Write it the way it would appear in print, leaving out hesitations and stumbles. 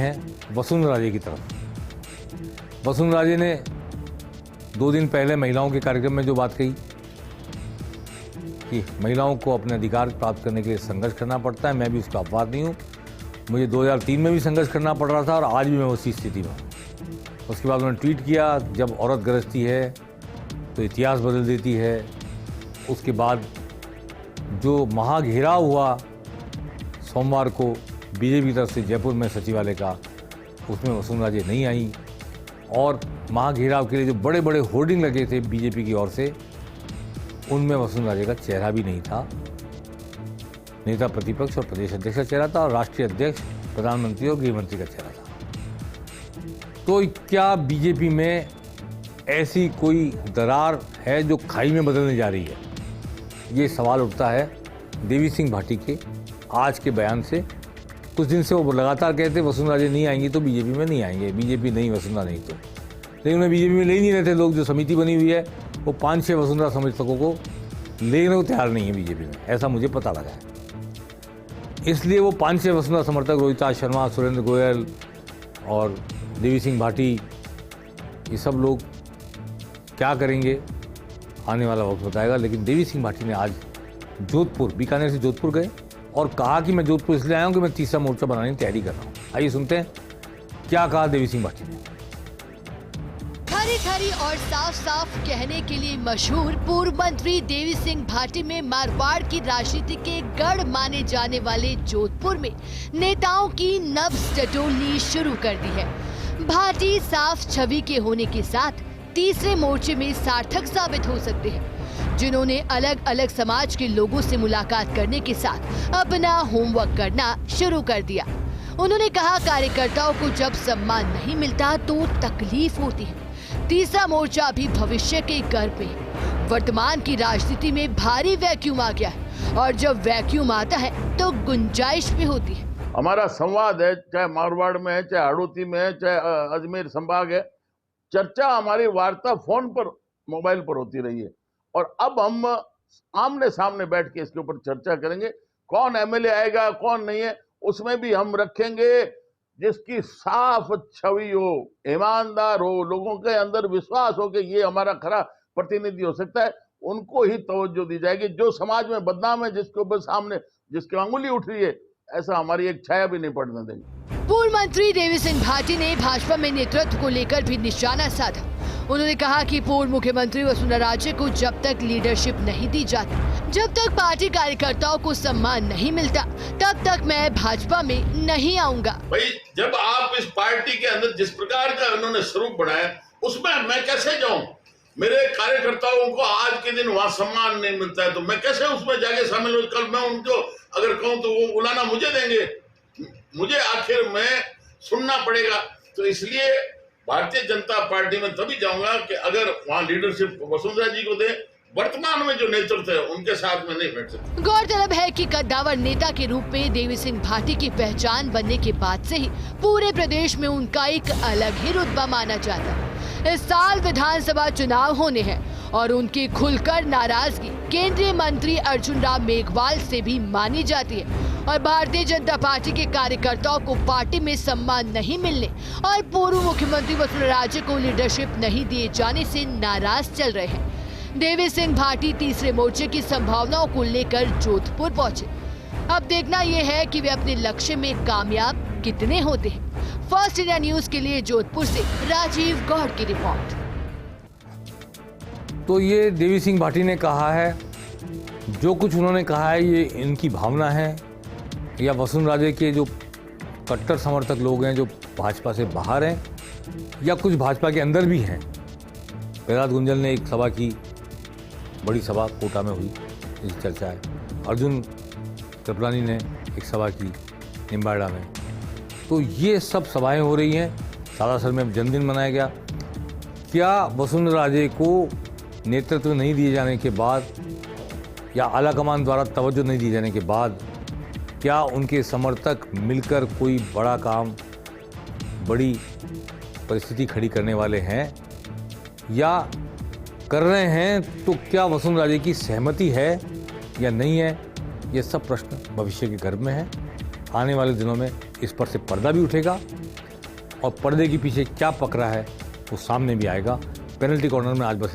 हैं वसुंधरा राजे की तरफ। वसुंधरा राजे ने 2 दिन पहले महिलाओं के कार्यक्रम में जो बात कही कि महिलाओं को अपने अधिकार प्राप्त करने के लिए संघर्ष करना पड़ता है, मैं भी उसका अपवाद नहीं हूँ। मुझे 2003 में भी संघर्ष करना पड़ रहा था और आज भी मैं उसी स्थिति में हूँ। उसके बाद उन्होंने ट्वीट किया, जब औरत गरजती है तो इतिहास बदल देती है। उसके बाद जो महाघेराव हुआ सोमवार को बीजेपी की तरफ से जयपुर में सचिवालय का, उसमें वसुंधरा राजे नहीं आई और महाघेराव के लिए जो बड़े बड़े होर्डिंग लगे थे बीजेपी की ओर से, उनमें वसुंधरा राजे का चेहरा भी नहीं था। नेता प्रतिपक्ष और प्रदेश अध्यक्ष का चेहरा था और राष्ट्रीय अध्यक्ष, प्रधानमंत्री और गृहमंत्री का चेहरा था। तो क्या बीजेपी में ऐसी कोई दरार है जो खाई में बदलने जा रही है? ये सवाल उठता है देवी सिंह भाटी के आज के बयान से। कुछ दिन से वो लगातार कहते वसुंधरा राजे नहीं आएंगी तो बीजेपी में नहीं आएंगे, बीजेपी नहीं, वसुंधरा नहीं तो। लेकिन उन्हें बीजेपी में ले ही नहीं रहे थे लोग। जो समिति बनी हुई है वो 5-6 वसुंधरा समर्थकों को लेने को तैयार नहीं है बीजेपी में, ऐसा मुझे पता लगा है। इसलिए वो 5-6 वसुंधरा समर्थक, रोहिता शर्मा, सुरेंद्र गोयल और देवी सिंह भाटी, ये सब लोग क्या करेंगे आने वाला वक्त बताएगा। लेकिन देवी सिंह भाटी ने आज जोधपुर, बीकानेर से जोधपुर गए और कहा कि मैं जोधपुर इसलिए आया हूं कि मैं तीसरा मोर्चा बनाने की तैयारी कर रहा हूं। आइए सुनते हैं क्या कहा देवी सिंह भाटी ने। खरी खरी और साफ साफ कहने के लिए मशहूर पूर्व मंत्री देवी सिंह भाटी में मारवाड़ की राजनीति के गढ़ माने जाने वाले जोधपुर में नेताओं की नब्ज टटोलनी शुरू कर दी है। भाटी साफ छवि के होने के साथ तीसरे मोर्चे में सार्थक साबित हो सकते हैं, जिन्होंने अलग अलग समाज के लोगों से मुलाकात करने के साथ अपना होमवर्क करना शुरू कर दिया। उन्होंने कहा, कार्यकर्ताओं को जब सम्मान नहीं मिलता तो तकलीफ होती है। तीसरा मोर्चा भी भविष्य के गर्भ में है। वर्तमान की राजनीति में भारी वैक्यूम आ गया है और जब वैक्यूम आता है तो गुंजाइश भी होती है। हमारा संवाद है, चाहे मारवाड़ में है, चाहे हड़ौती में है, चाहे अजमेर संभाग है, चर्चा हमारी वार्ता फोन पर, मोबाइल पर होती रही है। और अब हम आमने सामने बैठ के इसके ऊपर चर्चा करेंगे। कौन एमएलए आएगा, कौन नहीं है, उसमें भी हम रखेंगे जिसकी साफ छवि हो, ईमानदार हो, लोगों के अंदर विश्वास हो कि ये हमारा खरा प्रतिनिधि हो सकता है, उनको ही तवज्जो दी जाएगी। जो समाज में बदनाम है, जिसके ऊपर सामने जिसकी अंगुली उठ रही है, ऐसा हमारी एक छाया भी नहीं पड़ने देंगे। पूर्व मंत्री देवी सिंह भाटी ने भाजपा में नेतृत्व को लेकर भी निशाना साधा। उन्होंने कहा कि पूर्व मुख्यमंत्री वसुंधरा राजे को जब तक लीडरशिप नहीं दी जाती, जब तक पार्टी कार्यकर्ताओं को सम्मान नहीं मिलता, तब तक मैं भाजपा में नहीं आऊंगा। भाई, जब आप इस पार्टी के अंदर जिस प्रकार का उन्होंने स्वरूप बनाया, उसमें मैं कैसे जाऊं? मेरे कार्यकर्ताओं को आज के दिन वहां सम्मान नहीं मिलता है तो मैं कैसे उसमें जाके शामिल हूँ? कल मैं उनको अगर कहूँ तो वो बुलाना मुझे देंगे, मुझे आखिर में सुनना पड़ेगा। तो इसलिए भारतीय जनता पार्टी में तभी जाऊंगा कि अगर वहाँ लीडरशिप वसुंधरा जी को दे। वर्तमान में जो नेतृत्व है उनके साथ में नहीं बैठ सकते। गौरतलब है कि कद्दावर नेता के रूप में देवी सिंह भाटी की पहचान बनने के बाद से ही पूरे प्रदेश में उनका एक अलग ही रुतबा माना जाता है। इस साल विधानसभा चुनाव होने हैं और उनकी खुलकर नाराजगी केंद्रीय मंत्री अर्जुन राम मेघवाल से भी मानी जाती है और भारतीय जनता पार्टी के कार्यकर्ताओं को पार्टी में सम्मान नहीं मिलने और पूर्व मुख्यमंत्री वसुंधरा राजे को लीडरशिप नहीं दिए जाने से नाराज चल रहे हैं। देवी सिंह भाटी तीसरे मोर्चे की संभावनाओं को लेकर जोधपुर पहुंचे। अब देखना यह है कि वे अपने लक्ष्य में कामयाब कितने होते हैं। फर्स्ट इंडिया न्यूज के लिए जोधपुर से राजीव गौड़ की रिपोर्ट। तो ये देवी सिंह भाटी ने कहा है, जो कुछ उन्होंने कहा है ये इनकी भावना है या वसुंधरा राजे के जो कट्टर समर्थक लोग हैं जो भाजपा से बाहर हैं या कुछ भाजपा के अंदर भी हैं। प्रहलाद गुंजल ने एक सभा की, बड़ी सभा कोटा में हुई, इसकी चर्चा है। अर्जुन कृपलानी ने एक सभा की निम्बाड़ा में। तो ये सब सभाएं हो रही हैं। सालासर में जन्मदिन मनाया गया। क्या वसुंधरा राजे को नेतृत्व नहीं दिए जाने के बाद या आलाकमान द्वारा तवज्जो नहीं दिए जाने के बाद क्या उनके समर्थक मिलकर कोई बड़ा काम, बड़ी परिस्थिति खड़ी करने वाले हैं या कर रहे हैं? तो क्या वसुंधरा राजे की सहमति है या नहीं है? ये सब प्रश्न भविष्य के गर्भ में है। आने वाले दिनों में इस पर से पर्दा भी उठेगा और पर्दे के पीछे क्या पकड़ा है वो सामने भी आएगा। पेनल्टी कॉर्नर में आज बस